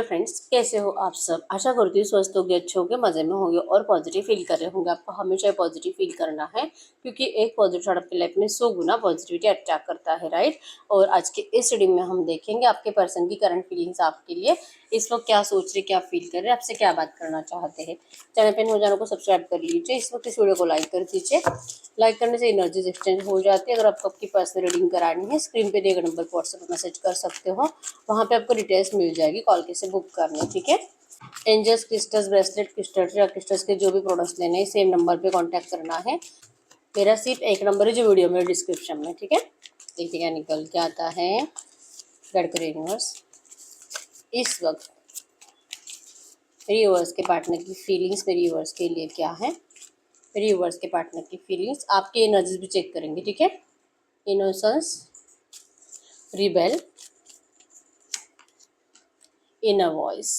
Hello friends, कैसे हो आप सब। आशा करती हूँ स्वस्थ होंगे, अच्छे होंगे, मज़े में होंगे और पॉजिटिव फील कर रहे होंगे। आपको हमेशा पॉजिटिव फील करना है क्योंकि एक पॉजिटिव थॉट आपकी लाइफ में 100 गुना पॉजिटिविटी अट्रैक्ट करता है, राइट। और आज के इस रीडिंग में हम देखेंगे आपके पर्सन की करंट फीलिंग्स आपके लिए इस वक्त क्या सोच रहे, क्या फील कर रहे हैं, आपसे क्या बात करना चाहते हैं। चैनल पर चैनल को सब्सक्राइब कर लीजिए। इस वक्त इस वीडियो को लाइक कर दीजिए। लाइक करने से एनर्जीज एक्सचेंज हो जाती है। अगर आपको आपकी पर्सनल रीडिंग करानी है, स्क्रीन पे दिए गए नंबर पर व्हाट्सएप मैसेज कर सकते हो, वहाँ पे आपको डिटेल्स मिल जाएगी, कॉल कैसे बुक करनी, ठीक है। एंजल्स क्रिस्टल्स, ब्रेसलेट क्रिस्टल्स या क्रिस्टल्स के जो भी प्रोडक्ट्स लेने हैं, सेम नंबर पे कांटेक्ट करना है। मेरा सिर्फ एक नंबर है जो वीडियो में डिस्क्रिप्शन में, ठीक है। देखिए क्या निकल के आता है। गडकरी यूनिवर्स इस वक्त मेरी यूनिवर्स के पार्टनर की फीलिंग्स मेरी यूनिवर्स के लिए क्या है, मेरी यूनिवर्स के पार्टनर की फीलिंग्स, आपकी एनर्जीज भी चेक करेंगे, ठीक है। Innocence, rebel, inner voice.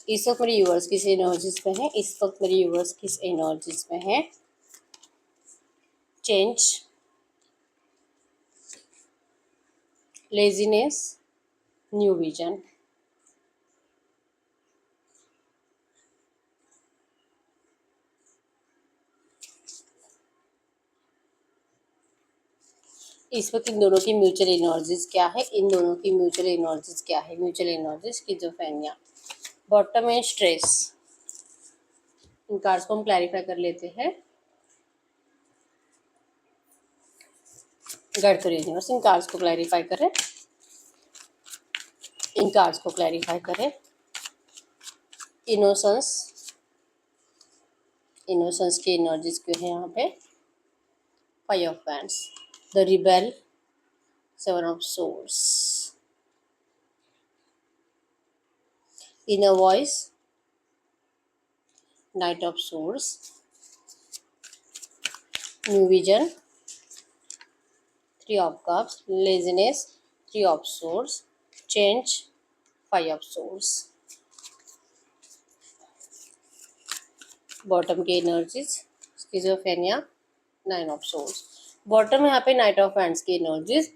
इस वक्त मेरी यूनिवर्स किस एनर्जीज में है, इस वक्त मेरी यूनिवर्स किस एनर्जीज में है। Change, laziness, new vision. इस वक्त इन दोनों की म्यूचुअल एनर्जीज क्या है, इन दोनों की म्यूचुअल एनर्जीज क्या है। म्यूचुअल एनर्जीज स्किज़ोफ्रेनिया, बॉटम में स्ट्रेस। इन कार्ड्स को हम क्लैरिफाई कर लेते हैं। गडकरी यूनिवर्स इन कार्ड्स को क्लैरिफाई करें, इन कार्ड्स को क्लैरिफाई करें। इनोसेंस, इनोसेंस की एनर्जीज क्यों है यहाँ पे। Five of wands, the rebel, seven of source, inner voice, night of source, new vision, three of cups, laziness, three of source, change, five of source. Bottom की energies schizophrenia, nine of source. Bottom यहाँ पे night of wands की energies,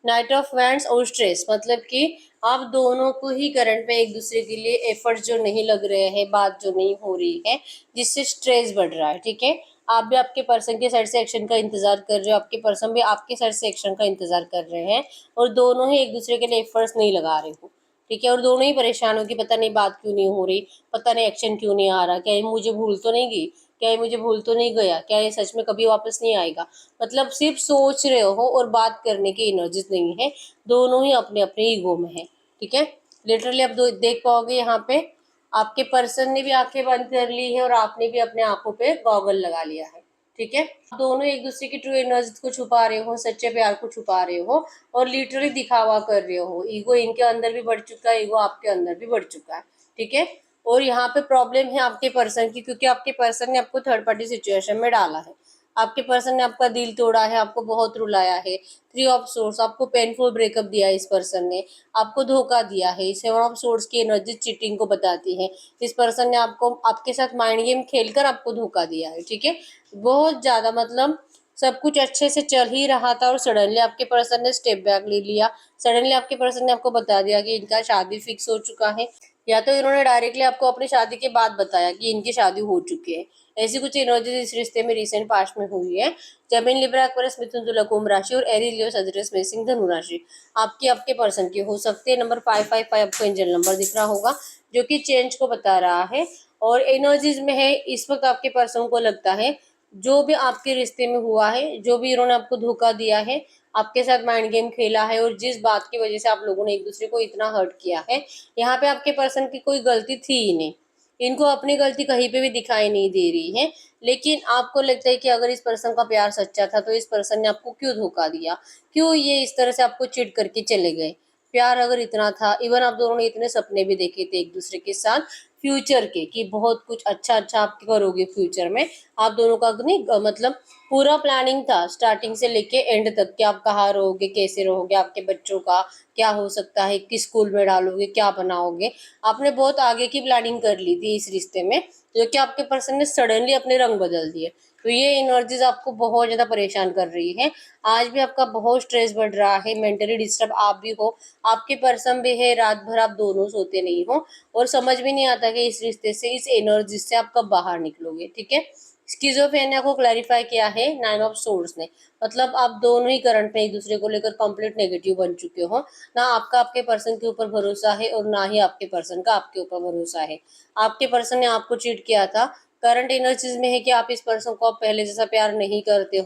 night of wands और stress, मतलब कि आप दोनों को ही करंट में एक दूसरे के लिए एफर्ट जो नहीं लग रहे हैं, बात जो नहीं हो रही है, जिससे स्ट्रेस बढ़ रहा है, ठीक है। आप भी आपके पर्सन के साइड से एक्शन का इंतजार कर रहे हो, आपके पर्सन भी आपके साइड से एक्शन का इंतजार कर रहे हैं और दोनों ही एक दूसरे के लिए एफर्ट्स नहीं लगा रहे हो, ठीक है। और दोनों ही परेशान हो कि पता नहीं बात क्यों नहीं हो रही, पता नहीं एक्शन क्यों नहीं आ रहा, क्या ये मुझे भूल तो नहीं गई, क्या ये मुझे भूल तो नहीं गया, क्या ये सच में कभी वापस नहीं आएगा। मतलब सिर्फ सोच रहे हो और बात करने की एनर्जीज नहीं है। दोनों ही अपने अपने ईगो में है, ठीक है। लिटरली आप देख पाओगे यहाँ पे आपके पर्सन ने भी आंखें बंद कर ली है और आपने भी अपने आंखों पे गॉगल लगा लिया है, ठीक है। दोनों एक दूसरे की ट्रू एनर्जी को छुपा रहे हो, सच्चे प्यार को छुपा रहे हो और लिटरली दिखावा कर रहे हो। ईगो इनके अंदर भी बढ़ चुका है, ईगो आपके अंदर भी बढ़ चुका है, ठीक है। और यहाँ पे प्रॉब्लम है आपके पर्सन की, क्योंकि आपके पर्सन ने आपको थर्ड पार्टी सिचुएशन में डाला है। आपके पर्सन ने आपका दिल तोड़ा है, आपको बहुत रुलाया है। थ्री ऑफ सोर्स, आपको पेनफुल ब्रेकअप दिया है इस पर्सन ने, आपको धोखा दिया है। सेवन ऑफ सोर्स की एनर्जी चीटिंग को बताती है। इस पर्सन ने आपको आपके साथ माइंड गेम खेलकर आपको धोखा दिया है, ठीक है। बहुत ज्यादा, मतलब सब कुछ अच्छे से चल ही रहा था और सडनली आपके पर्सन ने स्टेप बैक ले लिया। सडनली आपके पर्सन ने आपको बता दिया कि इनका शादी फिक्स हो चुका है, या तो इन्होंने डायरेक्टली आपको अपनी शादी के बाद बताया कि इनकी शादी हो चुकी है। ऐसी कुछ एनर्जी इस रिश्ते में रिसेंट पास्ट में हुई है। जमीन, लिब्रा, एक्वेरियस, मिथुन, तुला, कुंभ राशि और एरीज, लियो, सजिटेरियस, मेष, सिंह, धनु राशि आपकी आपके पर्सन की हो सकती है। नंबर 555 आपको एंजल नंबर दिख रहा होगा जो कि चेंज को बता रहा है और एनर्जीज में है। इस वक्त आपके पर्सन को लगता है जो भी आपके रिश्ते में हुआ है, जो भी इन्होंने आपको धोखा दिया है, आपके साथ माइंड गेम खेला है और जिस बात की वजह से आप लोगों ने एक दूसरे को इतना हर्ट किया है, यहाँ पे आपके पर्सन की कोई गलती थी ही नहीं। इनको अपनी गलती कहीं पे भी दिखाई नहीं दे रही है, लेकिन आपको लगता है कि अगर इस पर्सन का प्यार सच्चा था तो इस पर्सन ने आपको क्यों धोखा दिया, क्यों ये इस तरह से आपको चिट करके चले गए। प्यार अगर इतना था, इवन आप दोनों ने इतने सपने भी देखे थे एक दूसरे के साथ फ्यूचर के कि बहुत कुछ अच्छा अच्छा आप करोगे फ्यूचर में। आप दोनों का नहीं मतलब पूरा प्लानिंग था स्टार्टिंग से लेके एंड तक कि आप कहाँ रहोगे, कैसे रहोगे, आपके बच्चों का क्या हो सकता है, किस स्कूल में डालोगे, क्या बनाओगे। आपने बहुत आगे की प्लानिंग कर ली थी इस रिश्ते में, जो कि आपके पर्सन ने सडनली अपने रंग बदल दिए। तो ये एनर्जीज आपको बहुत ज्यादा परेशान कर रही है। आज भी आपका बहुत स्ट्रेस बढ़ रहा है, मेंटली डिस्टर्ब आप भी हो, आपके पर्सन भी है, रात भर आप दोनों सोते नहीं हो और समझ भी नहीं आता कि इस रिश्ते से, इस एनर्जी से आप कब बाहर निकलोगे। ठीक है, स्किज़ोफ्रेनिया को क्लैरिफाई किया है 9 ऑफ सोर्ड्स ने। मतलब आप दोनों ही करंट में एक दूसरे को लेकर कंप्लीट नेगेटिव बन चुके हो। ना आपका आपके पर्सन के ऊपर भरोसा है और ना ही आपके पर्सन का आपके ऊपर भरोसा है। आपके पर्सन ने आपको चीट किया था। करंट एनर्जीज में है कि आप इस पर्सन को अब पहले जैसा प्यार नहीं करते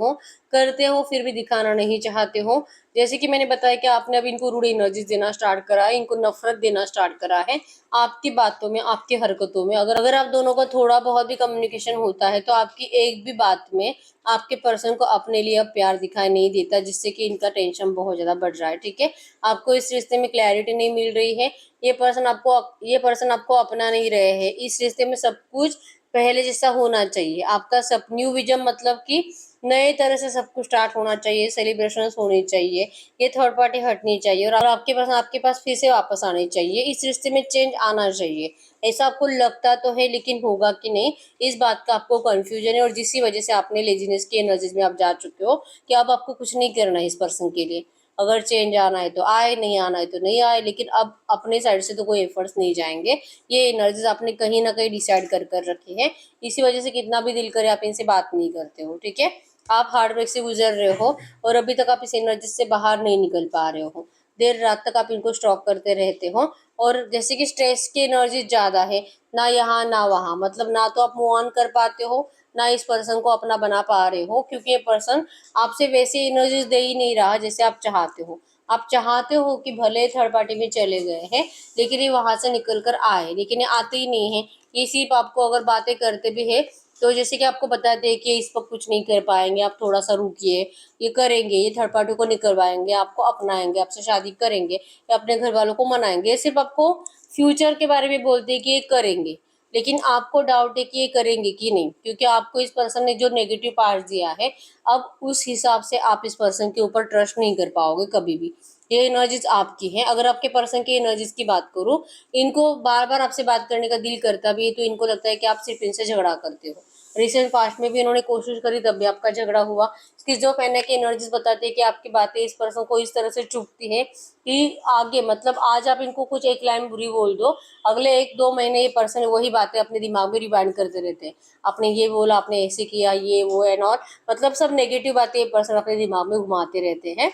हो फिर भी दिखाना नहीं चाहते हो। जैसे कि मैंने बताया कि आपने अब इनको रूड एनर्जीज देना स्टार्ट करा है, इनको नफरत देना स्टार्ट करा है आपकी बातों में, आपकी हरकतों में। अगर आप दोनों का थोड़ा बहुत भी कम्युनिकेशन होता है तो आपकी एक भी बात में आपके पर्सन को अपने लिए अब प्यार दिखाई नहीं देता, जिससे कि इनका टेंशन बहुत ज्यादा बढ़ रहा है। ठीक है, आपको इस रिश्ते में क्लैरिटी नहीं मिल रही है। ये पर्सन आपको अपना नहीं रहे हैं। इस रिश्ते में सब कुछ पहले जैसा होना चाहिए। आपका सब न्यू विजन, मतलब कि नए तरह से सब कुछ स्टार्ट होना चाहिए, सेलिब्रेशंस होनी चाहिए, ये थर्ड पार्टी हटनी चाहिए और आपके पास फिर से वापस आनी चाहिए। इस रिश्ते में चेंज आना चाहिए। ऐसा आपको लगता तो है, लेकिन होगा कि नहीं इस बात का आपको कंफ्यूजन है और जिसकी वजह से आपने लेजीनेस की एनर्जीज में आप जा चुके हो कि अब आपको कुछ नहीं करना है इस पर्सन के लिए। अगर चेंज आना है तो आए, नहीं आना है तो नहीं आए, लेकिन अब अपने साइड से तो कोई एफर्ट्स नहीं जाएंगे। ये एनर्जीज आपने कहीं ना कहीं डिसाइड कर रखी है। इसी वजह से कितना भी दिल करे आप इनसे बात नहीं करते हो। ठीक है, आप हार्ड ब्रेक से गुजर रहे हो और अभी तक आप इस एनर्जी से बाहर नहीं निकल पा रहे हो। देर रात तक आप इनको स्टॉक करते रहते हो और जैसे कि स्ट्रेस की एनर्जी ज्यादा है, ना यहाँ ना वहाँ। मतलब ना तो आप मूव ऑन कर पाते हो, ना इस पर्सन को अपना बना पा रहे हो, क्योंकि ये पर्सन आपसे वैसी एनर्जीज दे ही नहीं रहा जैसे आप चाहते हो। आप चाहते हो कि भले थर्ड पार्टी में चले गए हैं लेकिन ये वहां से निकल कर आए, लेकिन ये आते ही नहीं है। ये सिर्फ आपको अगर बातें करते भी है तो जैसे कि आपको बताते हैं कि इस पर कुछ नहीं कर पाएंगे, आप थोड़ा सा रुकिए, ये करेंगे, ये थर्ड पार्टी को निकलवाएंगे, आपको अपनाएंगे, आपसे शादी करेंगे या अपने घर वालों को मनाएंगे। ये सिर्फ आपको फ्यूचर के बारे में बोलते हैं कि ये करेंगे, लेकिन आपको डाउट है कि ये करेंगे कि नहीं, क्योंकि आपको इस पर्सन ने जो नेगेटिव पार्ट दिया है अब उस हिसाब से आप इस पर्सन के ऊपर ट्रस्ट नहीं कर पाओगे कभी भी। ये एनर्जीज आपकी हैं। अगर आपके पर्सन की एनर्जीज की बात करूं, इनको बार बार आपसे बात करने का दिल करता भी है तो इनको लगता है कि आप सिर्फ इनसे झगड़ा करते हो। रिसेंट पास्ट में भी इन्होंने कोशिश करी तब भी आपका झगड़ा हुआ। स्किज़ोफ्रेनिया की एनर्जीज बताती है कि आपकी बातें इस पर्सन को इस तरह से चुभती है कि आगे, मतलब आज आप इनको कुछ एक लाइन बुरी बोल दो, अगले 1-2 महीने ये पर्सन वही बातें अपने दिमाग में रिवाइंड करते रहते हैं। आपने ये बोला, आपने ऐसे किया, ये वो एंड ऑल, मतलब सब नेगेटिव बातें ये पर्सन अपने दिमाग में घुमाते रहते हैं।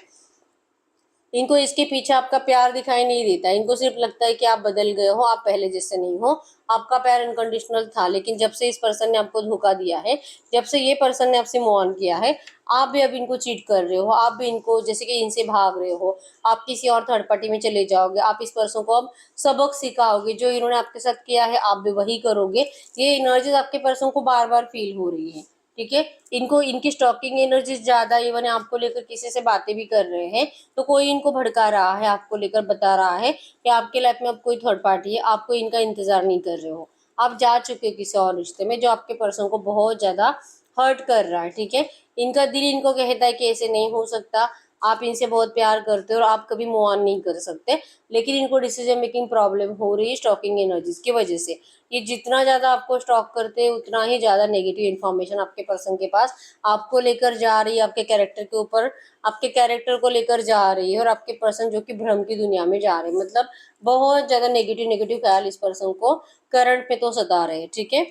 इनको इसके पीछे आपका प्यार दिखाई नहीं देता। इनको सिर्फ लगता है कि आप बदल गए हो, आप पहले जैसे नहीं हो। आपका प्यार अनकंडीशनल था, लेकिन जब से इस पर्सन ने आपको धोखा दिया है, जब से ये पर्सन ने आपसे मूव ऑन किया है, आप भी अब इनको चीट कर रहे हो। आप भी इनको, जैसे कि इनसे भाग रहे हो, आप किसी और थर्ड पार्टी में चले जाओगे। आप इस पर्सन को अब सबक सिखाओगे, जो इन्होंने आपके साथ किया है आप भी वही करोगे। ये एनर्जीज आपके पर्सन को बार बार फील हो रही है। ठीक है, इनको इनकी स्टॉकिंग एनर्जी ज्यादा, इवन आपको लेकर किसी से बातें भी कर रहे हैं तो कोई इनको भड़का रहा है, आपको लेकर बता रहा है कि आपके लाइफ में अब कोई थर्ड पार्टी है, आपको इनका इंतजार नहीं कर रहे हो। आप जा चुके हो किसी और रिश्ते में जो आपके पर्सन को बहुत ज्यादा हर्ट कर रहा है। ठीक है, इनका दिल इनको कहता है कि ऐसे नहीं हो सकता, आप इनसे बहुत प्यार करते हो और आप कभी मूव ऑन नहीं कर सकते, लेकिन इनको डिसीजन मेकिंग प्रॉब्लम हो रही है स्टॉकिंग एनर्जीज की वजह से। ये जितना ज्यादा आपको स्टॉक करते हैं उतना ही ज्यादा नेगेटिव इन्फॉर्मेशन आपके पर्सन के पास आपको लेकर जा रही है, आपके कैरेक्टर के ऊपर, आपके कैरेक्टर को लेकर जा रही है और आपके पर्सन जो कि भ्रम की दुनिया में जा रहे हैं। मतलब बहुत ज्यादा नेगेटिव नेगेटिव ख्याल इस पर्सन को करंट में तो सता रहे हैं। ठीक है,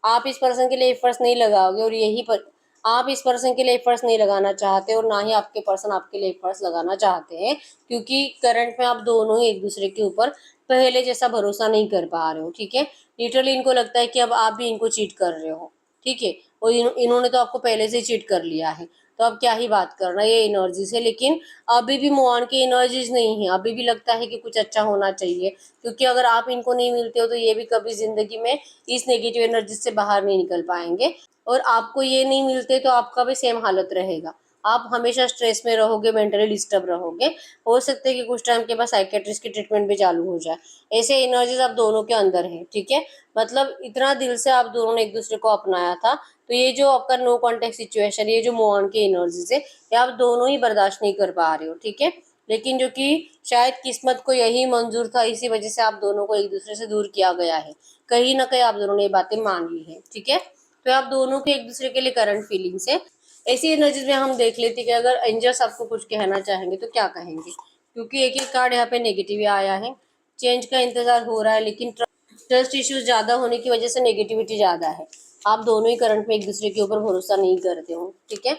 आप इस पर्सन के लिए एफर्ट्स नहीं लगाओगे और आप इस पर्सन के लिए एफर्ट्स नहीं लगाना चाहते और ना ही आपके पर्सन आपके लिए एफर्ट्स लगाना चाहते हैं, क्योंकि करंट में आप दोनों ही एक दूसरे के ऊपर पहले जैसा भरोसा नहीं कर पा रहे हो। ठीक है, लिटरली इनको लगता है कि अब आप भी इनको चीट कर रहे हो। ठीक है, और इन्होंने तो आपको पहले से ही चीट कर लिया है, तो अब क्या ही बात करना ये एनर्जी से। लेकिन अभी भी मूव ऑन की एनर्जीज नहीं है, अभी भी लगता है कि कुछ अच्छा होना चाहिए, क्योंकि अगर आप इनको नहीं मिलते हो तो ये भी कभी जिंदगी में इस नेगेटिव एनर्जी से बाहर नहीं निकल पाएंगे और आपको ये नहीं मिलते तो आपका भी सेम हालत रहेगा। आप हमेशा स्ट्रेस में रहोगे, मेंटली डिस्टर्ब रहोगे। हो सकता है कि कुछ टाइम के बाद साइकेट्रिस्ट की ट्रीटमेंट भी चालू हो जाए। ऐसे एनर्जीज आप दोनों के अंदर है। ठीक है, मतलब इतना दिल से आप दोनों ने एक दूसरे को अपनाया था, तो ये जो आपका नो कॉन्टेक्ट सिचुएशन, ये जो मूव ऑन की एनर्जीज है, ये आप दोनों ही बर्दाश्त नहीं कर पा रहे हो। ठीक है, लेकिन जो कि शायद किस्मत को यही मंजूर था, इसी वजह से आप दोनों को एक दूसरे से दूर किया गया है। कहीं ना कहीं आप दोनों ने ये बातें मान ली है। ठीक है, तो आप दोनों के एक दूसरे के लिए करंट फीलिंग्स है। ऐसी एनर्जीज में हम देख लेते कि अगर एंजल्स आपको कुछ कहना चाहेंगे तो क्या कहेंगे, क्योंकि एक एक कार्ड यहाँ पे नेगेटिव आया है। चेंज का इंतजार हो रहा है, लेकिन ट्रस्ट इश्यूज ज्यादा होने की वजह से नेगेटिविटी ज्यादा है। आप दोनों ही करंट में एक दूसरे के ऊपर भरोसा नहीं करते हो, ठीक है।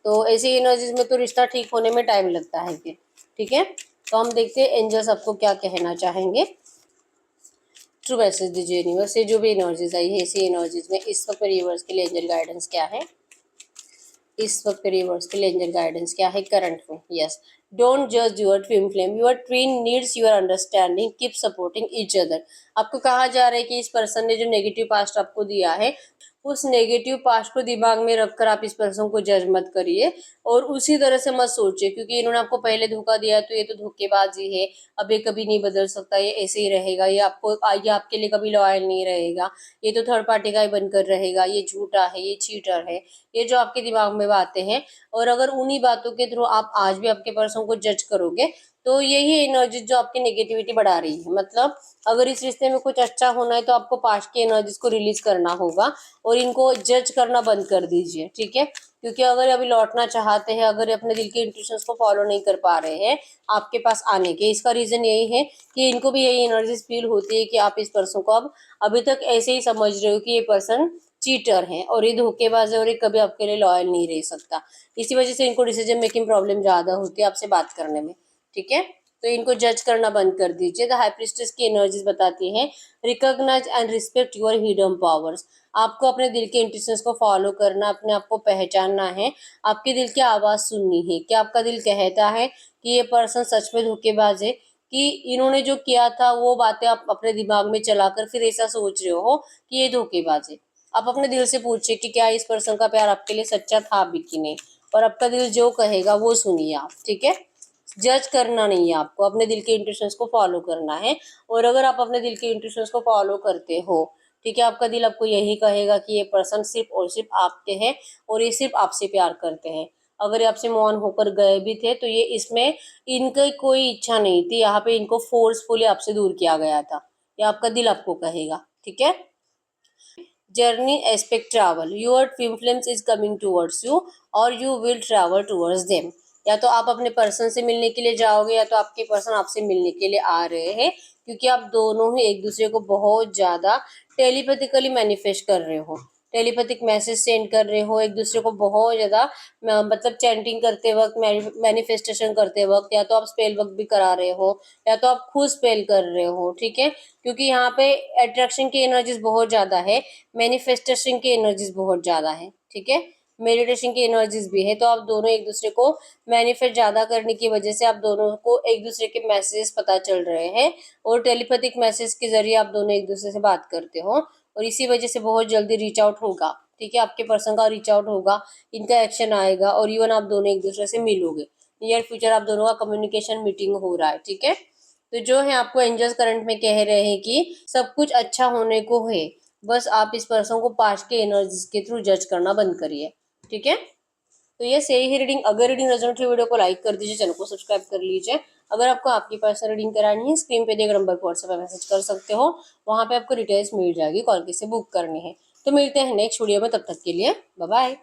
तो ऐसी एनर्जीज में तो रिश्ता ठीक होने में टाइम लगता है फिर, ठीक है। तो हम देखते हैं एंजल्स आपको क्या कहना चाहेंगे। ट्रू मैसेज दीजिए यूनिवर्स से, जो भी एनर्जीज आई है ऐसी एनर्जीज में इस वक्त यूनिवर्स के लिए एंजल गाइडेंस क्या है, इस वक्त यूनिवर्स के लिए एंजल गाइडेंस क्या है करंट में। यस, डोंट जज your twin flame, your twin needs your understanding, keep supporting each other. आपको कहा जा रहा है कि इस पर्सन ने जो नेगेटिव पास्ट आपको दिया है, उस नेगेटिव पास्ट को दिमाग में रखकर आप इस पर्सन को जज मत करिए और उसी तरह से मत सोचिए, क्योंकि इन्होंने आपको पहले धोखा दिया तो ये तो धोखेबाजी है, अब ये कभी नहीं बदल सकता, ये ऐसे ही रहेगा, ये आपके लिए कभी लॉयल नहीं रहेगा, ये तो थर्ड पार्टी का ही बनकर रहेगा, ये झूठा है, ये चीटर है, ये जो आपके दिमाग में बातें हैं। और अगर उन्हीं बातों के थ्रू आप आज भी आपके पर्सन को जज करोगे तो यही एनर्जी जो आपकी नेगेटिविटी बढ़ा रही है। मतलब अगर इस रिश्ते में कुछ अच्छा होना है तो आपको पास्ट की एनर्जीज को रिलीज करना होगा और इनको जज करना बंद कर दीजिए, ठीक है। क्योंकि अगर अभी लौटना चाहते हैं, अगर अपने दिल के इंट्यूशंस को फॉलो नहीं कर पा रहे हैं आपके पास आने के, इसका रीजन यही है कि इनको भी यही एनर्जीज फील होती है कि आप इस पर्सन को अब अभी तक ऐसे ही समझ रहे हो कि ये पर्सन चीटर है और ये धोखेबाज है और ये कभी आपके लिए लॉयल नहीं रह सकता। इसी वजह से इनको डिसीजन मेकिंग प्रॉब्लम ज्यादा होती है आपसे बात करने में, ठीक है। तो इनको जज करना बंद कर दीजिए। द हाई प्रीस्टेस की एनर्जीज बताती हैं recognise and respect your hidden powers. आपको अपने दिल के इंट्यूशंस को फॉलो करना, अपने आप को पहचानना है, आपके दिल की आवाज सुननी है कि आपका दिल कहता है कि ये पर्सन सच में धोखेबाज है, कि इन्होंने जो किया था वो बातें आप अपने दिमाग में चलाकर फिर ऐसा सोच रहे हो कि ये धोखेबाज है। आप अपने दिल से पूछिए कि क्या इस पर्सन का प्यार आपके लिए सच्चा था भी कि नहीं, और आपका दिल जो कहेगा वो सुनिए आप, ठीक है। जज करना नहीं है आपको, अपने दिल के इंट्यूशंस को फॉलो करना है। और अगर आप अपने दिल के इंट्यूशंस को फॉलो करते हो, ठीक है, आपका दिल आपको यही कहेगा कि ये पर्सन सिर्फ और सिर्फ आपके हैं और ये सिर्फ आपसे प्यार करते हैं। अगर ये आपसे मौन होकर गए भी थे तो ये इसमें इनकी कोई इच्छा नहीं थी, यहाँ पे इनको फोर्सफुली आपसे दूर किया गया था, ये आपका दिल आपको कहेगा, ठीक है। Journey aspect travel, your twin flames is coming towards you और you will travel towards them. या तो आप अपने पर्सन से मिलने के लिए जाओगे या तो आपके पर्सन आपसे मिलने के लिए आ रहे हैं, क्योंकि आप दोनों ही एक दूसरे को बहुत ज्यादा टेलीपैथिकली मैनिफेस्ट कर रहे हो, टेलीपैथिक मैसेज सेंड कर रहे हो एक दूसरे को बहुत ज्यादा। मतलब चैंटिंग करते वक्त, मैनिफेस्टेशन करते वक्त, या तो आप स्पेल वर्क भी करा रहे हो या तो आप खुद स्पेल कर रहे हो, ठीक है। क्योंकि यहाँ पे अट्रैक्शन की एनर्जीज बहुत ज्यादा है, मैनिफेस्टेशन की एनर्जीज बहुत ज्यादा है, ठीक है। मेडिटेशन की एनर्जीज भी है। तो आप दोनों एक दूसरे को मैनिफेस्ट ज्यादा करने की वजह से आप दोनों को एक दूसरे के मैसेज पता चल रहे हैं और टेलीपैथिक मैसेज के जरिए आप दोनों एक दूसरे से बात करते हो और इसी वजह से बहुत जल्दी रीच आउट होगा, ठीक है। आपके पर्सन का रीच आउट होगा, इनका एक्शन आएगा और इवन आप दोनों एक दूसरे से मिलोगे। नियर फ्यूचर आप दोनों का कम्युनिकेशन मीटिंग हो रहा है, ठीक है। तो जो है आपको एंजल्स करंट में कह रहे हैं कि सब कुछ अच्छा होने को है, बस आप इस पर्सन को पास्ट के एनर्जीज के थ्रू जज करना बंद करिए, ठीक है। तो ये सही ही रीडिंग, अगर रीडिंग रेजोनेट हुई वीडियो को लाइक कर दीजिए, चैनल को सब्सक्राइब कर लीजिए। अगर आपको आपकी पर्सनल रीडिंग करानी है, स्क्रीन पे दिए गए नंबर पर व्हाट्सएप पे मैसेज कर सकते हो, वहां पे आपको डिटेल्स मिल जाएगी, कॉल कैसे बुक करनी है। तो मिलते हैं नेक्स्ट वीडियो में, तब तक के लिए बाय बाय।